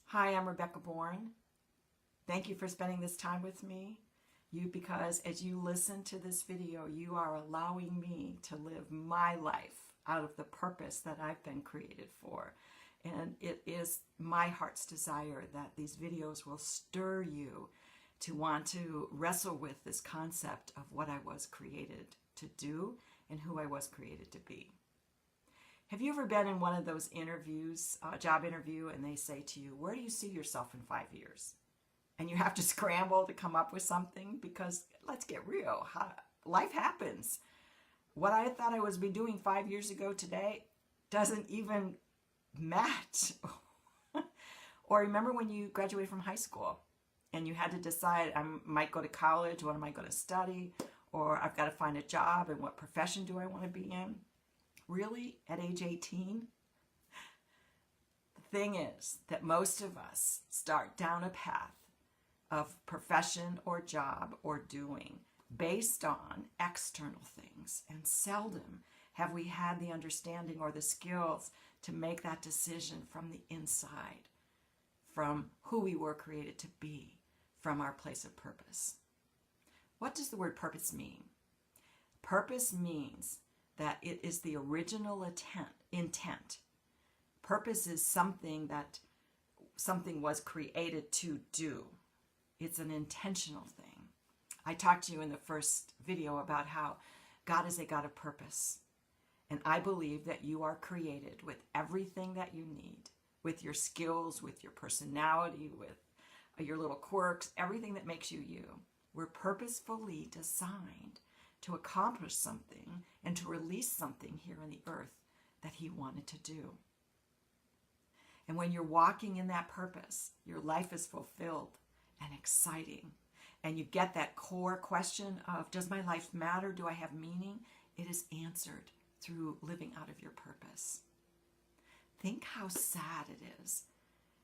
Hi, I'm Rebecca Bourne. Thank you for spending this time with me. Because as you listen to this video, you are allowing me to live my life out of the purpose that I've been created for. And it is my heart's desire that these videos will stir you to want to wrestle with this concept of what I was created to do and who I was created to be. Have you ever been in one of those interviews, a job interview, and they say to you, where do you see yourself in 5 years? And you have to scramble to come up with something because, let's get real, life happens. What I thought I was be doing 5 years ago today doesn't even match. Or remember when you graduated from high school and you had to decide, I might go to college, what am I going to study? Or I've got to find a job, and what profession do I want to be in? Really, at age 18? The thing is that most of us start down a path of profession or job or doing based on external things, and seldom have we had the understanding or the skills to make that decision from the inside, from who we were created to be, from our place of purpose. What does the word purpose mean? Purpose means that it is the original intent. Purpose is something that something was created to do. It's an intentional thing. I talked to you in the first video about how God is a God of purpose. And I believe that you are created with everything that you need, with your skills, with your personality, with your little quirks, everything that makes you you. We're purposefully designed to accomplish something and to release something here on the earth that He wanted to do. And when you're walking in that purpose, your life is fulfilled and exciting. And you get that core question of, does my life matter? Do I have meaning? It is answered through living out of your purpose. Think how sad it is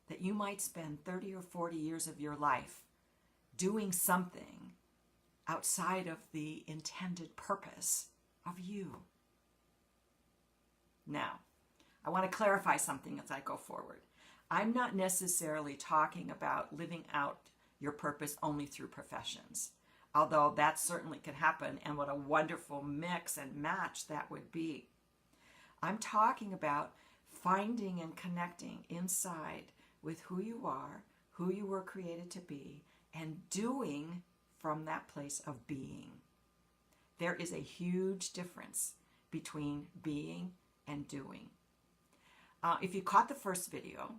that you might spend 30 or 40 years of your life doing something outside of the intended purpose of you. Now, I want to clarify something as I go forward. I'm not necessarily talking about living out your purpose only through professions, although that certainly can happen, and what a wonderful mix and match that would be. I'm talking about finding and connecting inside with who you are, who you were created to be, and doing from that place of being. There is a huge difference between being and doing. If you caught the first video,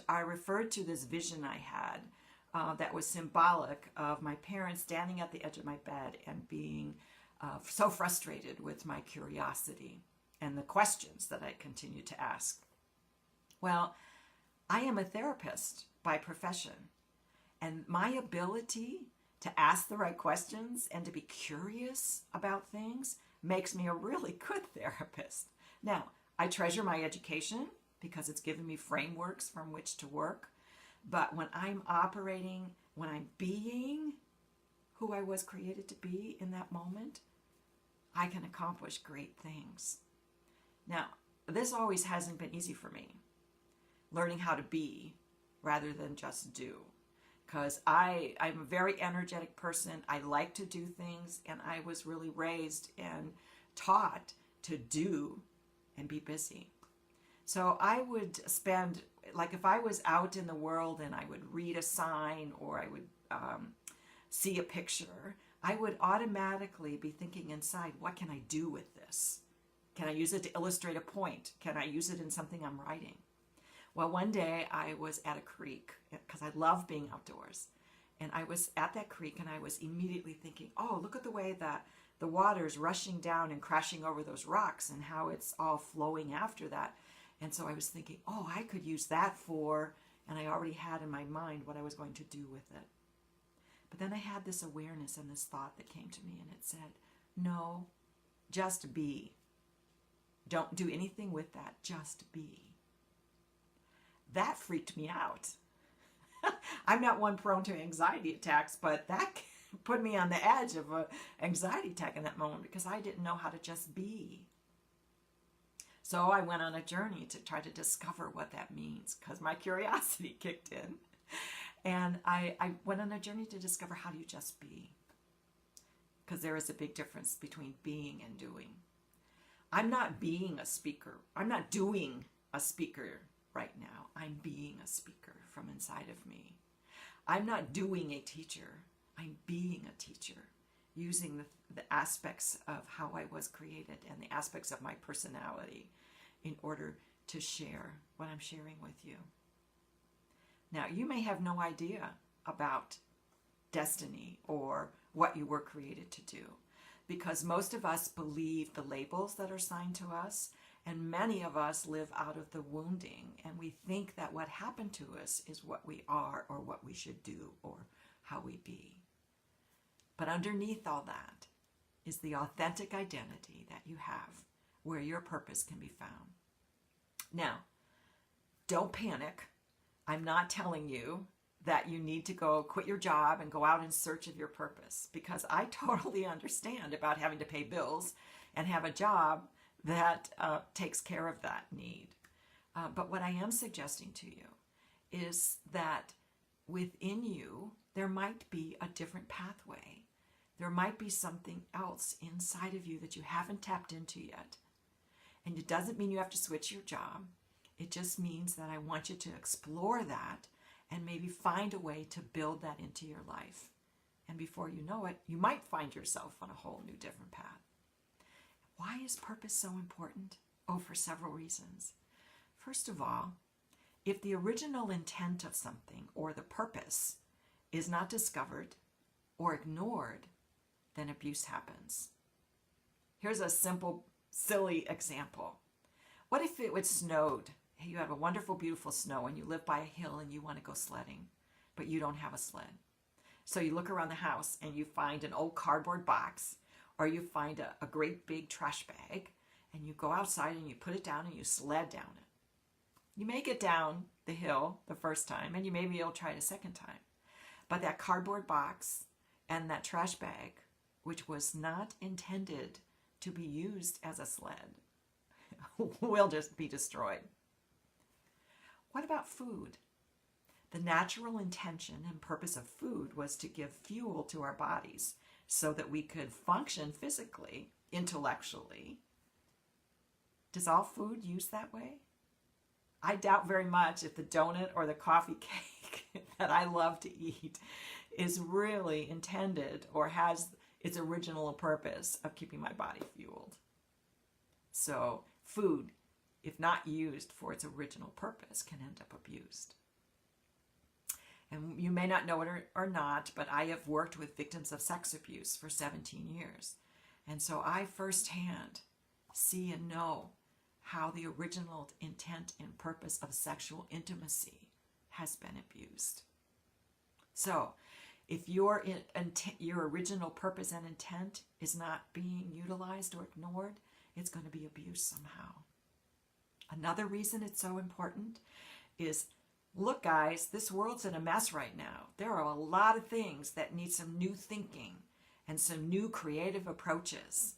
I referred to this vision I had that was symbolic of my parents standing at the edge of my bed and being so frustrated with my curiosity and the questions that I continued to ask. Well, I am a therapist by profession, and my ability to ask the right questions and to be curious about things makes me a really good therapist. Now, I treasure my education because it's given me frameworks from which to work. But when I'm operating, when I'm being who I was created to be in that moment, I can accomplish great things. Now, this always hasn't been easy for me, learning how to be rather than just do. Because I'm a very energetic person. I like to do things, and I was really raised and taught to do and be busy. So I would spend, like if I was out in the world and I would read a sign or I would see a picture, I would automatically be thinking inside, what can I do with this? Can I use it to illustrate a point? Can I use it in something I'm writing? Well, one day I was at a creek because I love being outdoors. And I was at that creek and I was immediately thinking, oh, look at the way that the water's rushing down and crashing over those rocks and how it's all flowing after that. And so I was thinking, oh, I could use that for, and I already had in my mind what I was going to do with it. But then I had this awareness and this thought that came to me, and it said, no, just be. Don't do anything with that, just be. That freaked me out. I'm not one prone to anxiety attacks, but that put me on the edge of an anxiety attack in that moment because I didn't know how to just be. So I went on a journey to try to discover what that means because my curiosity kicked in. And I went on a journey to discover, how do you just be? Because there is a big difference between being and doing. I'm not being a speaker. I'm not doing a speaker right now. I'm being a speaker from inside of me. I'm not doing a teacher. I'm being a teacher, using the aspects of how I was created and the aspects of my personality in order to share what I'm sharing with you. Now, you may have no idea about destiny or what you were created to do, because most of us believe the labels that are assigned to us, and many of us live out of the wounding, and we think that what happened to us is what we are or what we should do or how we be. But underneath all that is the authentic identity that you have, where your purpose can be found. Now, don't panic. I'm not telling you that you need to go quit your job and go out in search of your purpose, because I totally understand about having to pay bills and have a job that takes care of that need. But what I am suggesting to you is that within you, there might be a different pathway. There might be something else inside of you that you haven't tapped into yet. And it doesn't mean you have to switch your job. It just means that I want you to explore that and maybe find a way to build that into your life. And before you know it, you might find yourself on a whole new different path. Why is purpose so important? Oh, for several reasons. First of all, if the original intent of something or the purpose is not discovered or ignored, then abuse happens. Here's a simple, silly example. What if it would snowed? Hey, you have a wonderful, beautiful snow and you live by a hill and you want to go sledding, but you don't have a sled. So you look around the house and you find an old cardboard box, or you find a great big trash bag, and you go outside and you put it down and you sled down it. You may get down the hill the first time, and you may be able to try it a second time. But that cardboard box and that trash bag, which was not intended to be used as a sled, will just be destroyed. What about food? The natural intention and purpose of food was to give fuel to our bodies so that we could function physically, intellectually. Does all food use that way? I doubt very much if the donut or the coffee cake that I love to eat is really intended or has its original purpose of keeping my body fueled. So food, if not used for its original purpose, can end up abused. And you may not know it or not, but I have worked with victims of sex abuse for 17 years. And so I firsthand see and know how the original intent and purpose of sexual intimacy has been abused. So if your original purpose and intent is not being utilized or ignored, it's going to be abused somehow. Another reason it's so important is, look, guys, this world's in a mess right now. There are a lot of things that need some new thinking and some new creative approaches.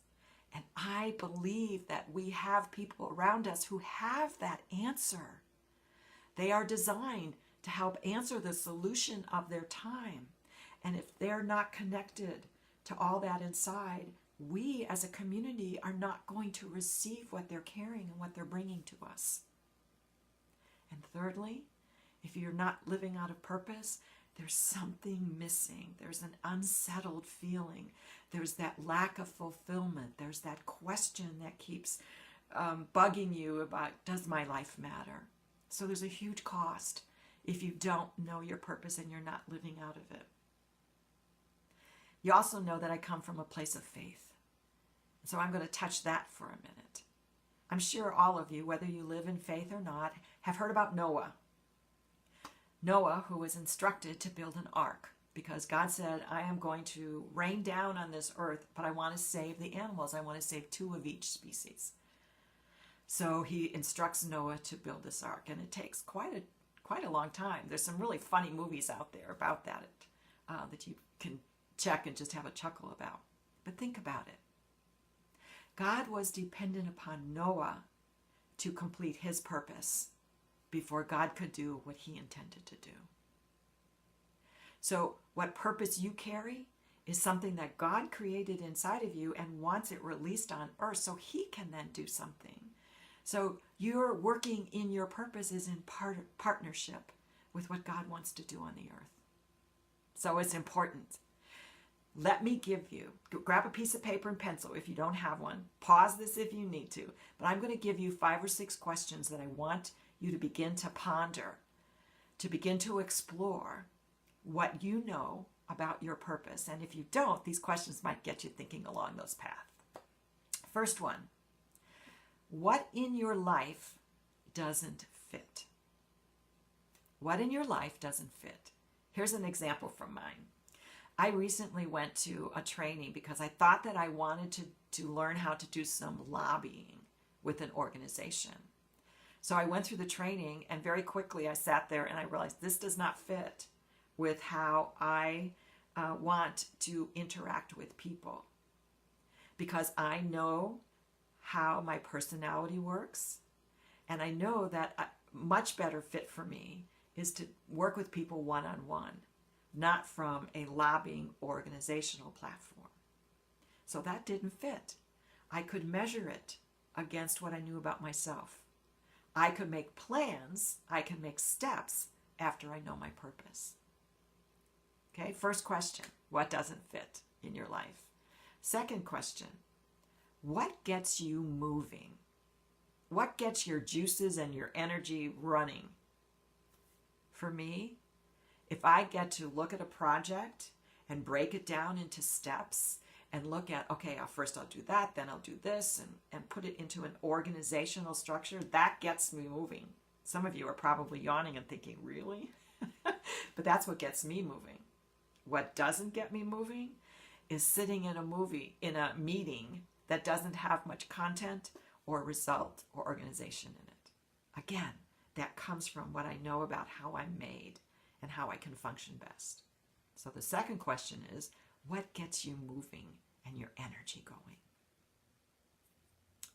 And I believe that we have people around us who have that answer. They are designed to help answer the solution of their time. And if they're not connected to all that inside, we as a community are not going to receive what they're carrying and what they're bringing to us. And thirdly, if you're not living out of purpose, there's something missing. There's an unsettled feeling. There's that lack of fulfillment. There's that question that keeps bugging you about, does my life matter? So there's a huge cost if you don't know your purpose and you're not living out of it. You also know that I come from a place of faith. So I'm going to touch that for a minute. I'm sure all of you, whether you live in faith or not, have heard about Noah. Noah, who was instructed to build an ark because God said, I am going to rain down on this earth, but I want to save the animals. I want to save 2 of each species. So he instructs Noah to build this ark, and it takes quite a long time. There's some really funny movies out there about that that you can check and just have a chuckle about. But think about it. God was dependent upon Noah to complete his purpose before God could do what he intended to do. So what purpose you carry is something that God created inside of you and wants it released on earth so he can then do something. So your working in your purpose is in partnership with what God wants to do on the earth. So it's important. Let me give you, grab a piece of paper and pencil if you don't have one. Pause this if you need to. But I'm going to give you 5 or 6 questions that I want you to begin to ponder, to begin to explore what you know about your purpose. And if you don't, these questions might get you thinking along those paths. First one, what in your life doesn't fit? What in your life doesn't fit? Here's an example from mine. I recently went to a training because I thought that I wanted to learn how to do some lobbying with an organization. So I went through the training, and very quickly I sat there and I realized this does not fit with how I want to interact with people, because I know how my personality works, and I know that a much better fit for me is to work with people one-on-one, not from a lobbying organizational platform. So that didn't fit. I could measure it against what I knew about myself. I could make plans, I can make steps after I know my purpose. Okay, first question, what doesn't fit in your life? Second question, what gets you moving? What gets your juices and your energy running? For me, if I get to look at a project and break it down into steps and look at, okay, first I'll do that, then I'll do this, and put it into an organizational structure, that gets me moving. Some of you are probably yawning and thinking, really? But that's what gets me moving. What doesn't get me moving is sitting in a meeting that doesn't have much content or result or organization in it. Again, that comes from what I know about how I'm made and how I can function best. So the second question is, what gets you moving and your energy going?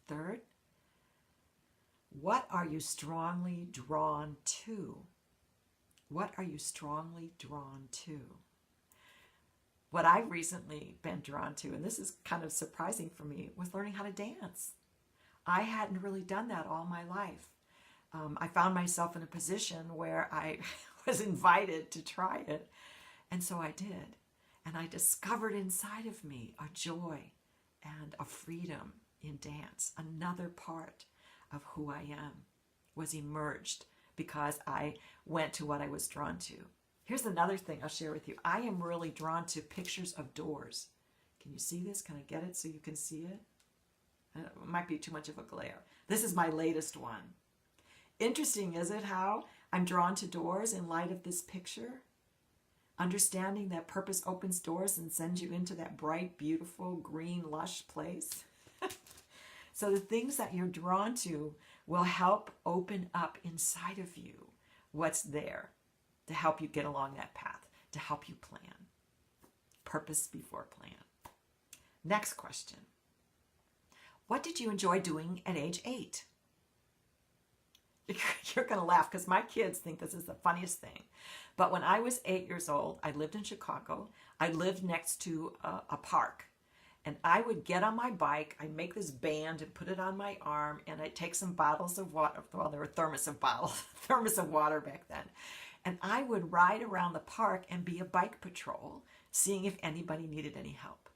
Third, what are you strongly drawn to? What are you strongly drawn to? What I've recently been drawn to, and this is kind of surprising for me, was learning how to dance. I hadn't really done that all my life. I found myself in a position where I was invited to try it, and so I did. And I discovered inside of me a joy and a freedom in dance. Another part of who I am was emerged because I went to what I was drawn to. Here's another thing I'll share with you. I am really drawn to pictures of doors. Can you see this? Can I get it so you can see it? It might be too much of a glare. This is my latest one. Interesting, is it, how I'm drawn to doors in light of this picture? Understanding that purpose opens doors and sends you into that bright, beautiful, green, lush place. So the things that you're drawn to will help open up inside of you what's there to help you get along that path, to help you plan. Purpose before plan. Next question. What did you enjoy doing at age 8? You're going to laugh because my kids think this is the funniest thing. But when I was 8 years old, I lived in Chicago. I lived next to a park. And I would get on my bike, I'd make this band and put it on my arm, and I'd take some bottles of water. Well, there were thermos of water back then. And I would ride around the park and be a bike patrol, seeing if anybody needed any help.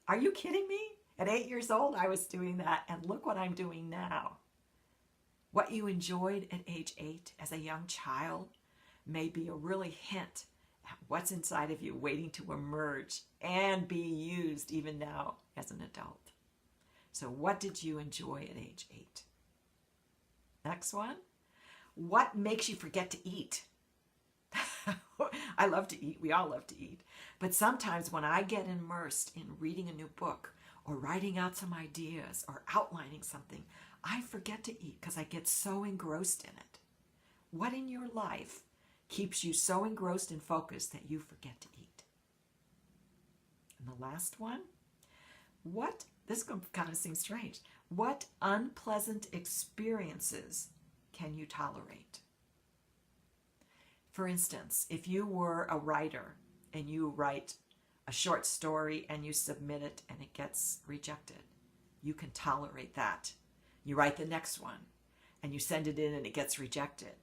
Are you kidding me? At 8 years old, I was doing that, and look what I'm doing now. What you enjoyed at age 8 as a young child may be a really hint at what's inside of you waiting to emerge and be used even now as an adult. So what did you enjoy at age 8? Next one. What makes you forget to eat? I love to eat. We all love to eat. But sometimes when I get immersed in reading a new book or writing out some ideas or outlining something, I forget to eat because I get so engrossed in it. What in your life keeps you so engrossed and focused that you forget to eat? And the last one, this kind of seems strange. What unpleasant experiences can you tolerate? For instance, if you were a writer and you write a short story and you submit it and it gets rejected, you can tolerate that. You write the next one and you send it in and it gets rejected.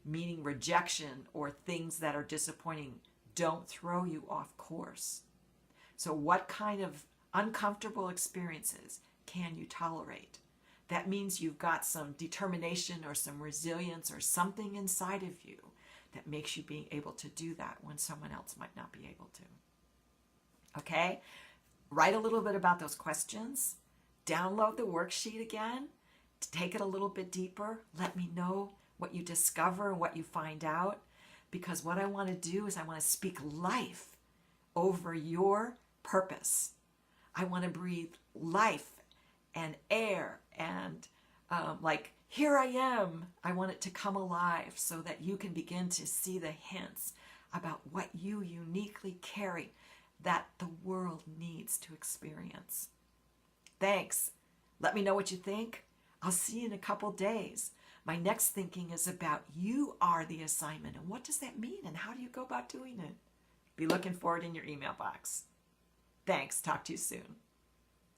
Meaning rejection or things that are disappointing don't throw you off course. So what kind of uncomfortable experiences can you tolerate? That means you've got some determination or some resilience or something inside of you that makes you be able to do that when someone else might not be able to. Okay? Write a little bit about those questions. Download the worksheet again. Take it a little bit deeper. Let me know what you discover and what you find out. Because what I want to do is I want to speak life over your purpose. I want to breathe life and air and like, here I am. I want it to come alive so that you can begin to see the hints about what you uniquely carry that the world needs to experience. Thanks. Let me know what you think. I'll see you in a couple days. My next thinking is about you are the assignment. And what does that mean? And how do you go about doing it? Be looking for it in your email box. Thanks. Talk to you soon.